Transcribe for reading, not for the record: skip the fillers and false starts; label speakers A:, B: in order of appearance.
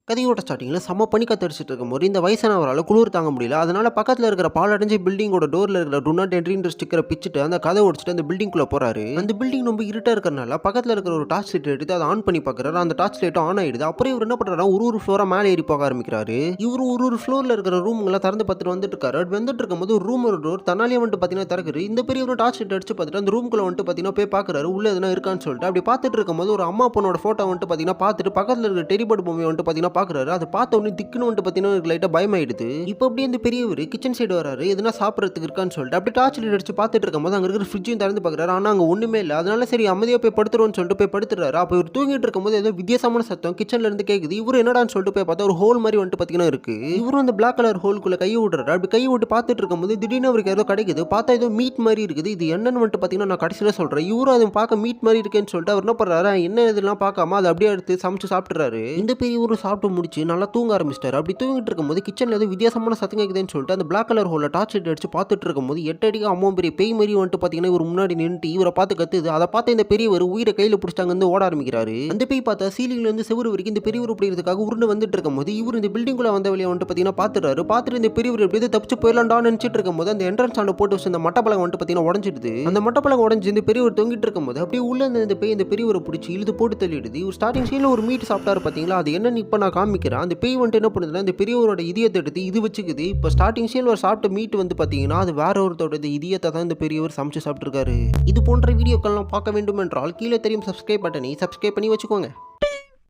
A: கதையோட ஸ்டார்டிங்ல செம்ம பனி காத்தடிச்சிட்டு இருக்கும்போது இந்த வயசானவரால குளிர் தாங்க முடியல. அதனால பக்கத்துல இருக்கிற பாழடைஞ்ச பில்டிங்கோட டோர்ல இருக்கிற டு நாட் என்ட்ரின்ற ஸ்டிக்கரை பிச்சுட்டு அந்த கதை உடைச்சிட்டு அந்த பில்டிங்குள்ள போறாரு. அந்த பில்டிங் ரொம்ப இருட்டா இருக்கறனால பக்கத்துல இருக்கிற ஒரு டார்ச் லைட் எடுத்து அதை ஆன் பண்ணி பார்க்கறாரு. அந்த டார்ச் லைட் ஆன் ஆயிடுது. அப்புறம் இவர் என்ன பண்றாரு, ஒரு ஃப்ளோரா மேலே ஏறி போக ஆரம்பிக்கிறாரு. இவர் ஒரு ஃப்ளோர்ல இருக்கிற ரூம்களை திறந்து பார்த்துட்டு வந்துட்டு இருக்காரு. அப்படி வந்துட்டு இருக்கும்போது ஒரு ரூம் டோர் தன்னாலே வந்துட்டு பாத்தீங்கன்னா திறக்குது. இந்த பெரிய ஒரு டார்ச் லைட் அடிச்சு பார்த்துட்டு அந்த ரூம்குள்ள வந்துட்டு பாத்தீங்கன்னா போய் பார்க்கறாரு. உள்ள எதுனா இருக்கான்னு சொல்லிட்டு அப்படி பார்த்துட்டு இருக்கும்போது ஒரு அம்மா பொண்ணோட போட்டோ வந்துட்டு பாத்தீங்கன்னா பார்த்துட்டு பக்கத்துல இருக்கிற டெடிபர்ட் பொம்மையை வந்துட்டு பாத்தீங்கன்னா பார்க்கறாரு. அதை பார்த்த உடனே திக்குன்னு வந்துட்டு பாத்தீங்கன்னா லைட்டா பயமாயிடுது. இப்போ அப்படியே இந்த பெரியவர் கிச்சன் சைடு வராரு. எதுனா சாப்பிடறதுக்கு இருக்கான்னு சொல்லிட்டு அப்படி டார்ச் லைட் அடிச்சு பார்த்துட்டு இருக்கும்போது அங்க இருக்கிற ஃப்ரிட்ஜையும் திறந்து பார்க்கறாரு. ஆனா அங்க ஒண்ணுமே இல்ல. அதனால சரி அமைதியா போய் படுத்துருவோம்னு சொல்லிட்டு போய் படுத்துறாரு. அப்போ இவர் தூங்கிட்டு இருக்கும்போது ஏதோ வித்தியாசமான சத்தம் கிச்சன்ல இருந்து கேக்குது. இவரு என்னடான்னு சொல்லிட்டு போய் பார்த்தா ஒரு ஹோல் மாதிரி வந்துட்டு பாத்தீங்கன்னா இருக்கு. இவரும் அந்த பிளாக் கலர் ஹோல்குள்ள கையை விடுறாரு. அப்படி கையை விட்டு பார்த்துட்டு இருக்கும்போது திடீர்னு அவருக்கு ஏதோ கிடைக்குது. பார்த்தா ஏதோ மீட் மாதிரி இருக்குது. இது என்னன்னு வந்துட்டு பாத்தீங்கன்னா நான் கடைசியில சொல்றேன். இவரும் அதை பார்க்க மீட் மாதிரி இருக்கேன்னு சொல்லிட்டு அவர் என்ன பண்றாரு, என்ன இதெல்லாம் பார்க்காம அதை அப்படியே எடுத்து சமைச்சு சாப்பிட்டுறாரு. இந்த பெரியவரும் சாப்பிட்டு முடிச்சு நல்லா தூங்க ஆரம்பிச்சிட்டாரு. அப்படி தூங்கிட்டு இருக்கும்போது கிச்சன்ல ஏதோ வித்தியாசமான சத்தம் கேக்குதுன்னு சொல்லிட்டு அந்த பிளாக் கலர் ஹோல்ல டார்ச் லைட் அடிச்சு பார்த்துட்டு இருக்கும்போது 8 அடிக்கு அம்மா பெரிய பேய் மாதிரி வந்துட்டு பாத்தீங்கன்னா இவர் முன்னாடி நின்று இவரை பார்த்து கத்துது. அதை பார்த்து இந்த பெரியவர் உயிரை கையில பிடிச்சாங்க வந்து ஓட ஆரம்பிக்கிறாரு. அந்த பேய் பார்த்தா சீலிங்ல இருந்து செவுரு வரைக்கும் இந்த பெரியவர் பிடிக்கிறதுக்காக உருண்டு வந்துட்டு இருக்கும்போது இவர் இந்த பில்டிங்குள்ள வந்த வழியை வந்துட்டு பாத்தீங்கன்னா பார்த்துறாரு. பார்த்துட்டு இந்த பெரியவர் எப்படியாவது தப்பிச்சு போயிடலாம்டான்னு நினைச்சிட்டு இருக்கும்போது அந்த என்ட்ரன்ஸ் ஆண்ட போட்டு வச்சு அந்த மட்டப்பழகம் வந்துட்டு பாத்தீங்கன்னா உடஞ்சிடுது. அந்த மட்டப்பழகம் உடஞ்சி இந்த பெரியவர் தொங்கிட்டு இருக்கும்போது அப்படியே உள்ள இந்த பேய் இந்த பெரியவரை பிடிச்சி இழுத்து போட்டு தள்ளிடுது. இவர் ஸ்டார்டிங் சீன்ல ஒரு மீட் சாப்பிட்டாரு பாத்தீங்களா, அது என்னன்னு இப்ப நான் காமிக்கிறேன். அந்த பேய் வந்துட்டு என்ன பண்ணுதுன்னா இந்த பெரியவரோட இதயத்தை எடுத்து இது வச்சுக்குது. இப்போ ஸ்டார்டிங் சீன்ல ஒரு சாப்பிட்ட மீட் வந்து பாத்தீங்கன்னா அது வேற ஒருத்தோட இதயத்தை தான் இந்த பெரியவர் சமைச்சு சாப்பிட்டுருக்காரு. இது போன்ற வீடியோக்கள்லாம் பார்க்க வேண்டும் என்றால் கீழே தெரியும் சப்ஸ்கிரைப் பட்டனை சப்ஸ்கிரைப் பண்ணி வச்சுக்கோங்க.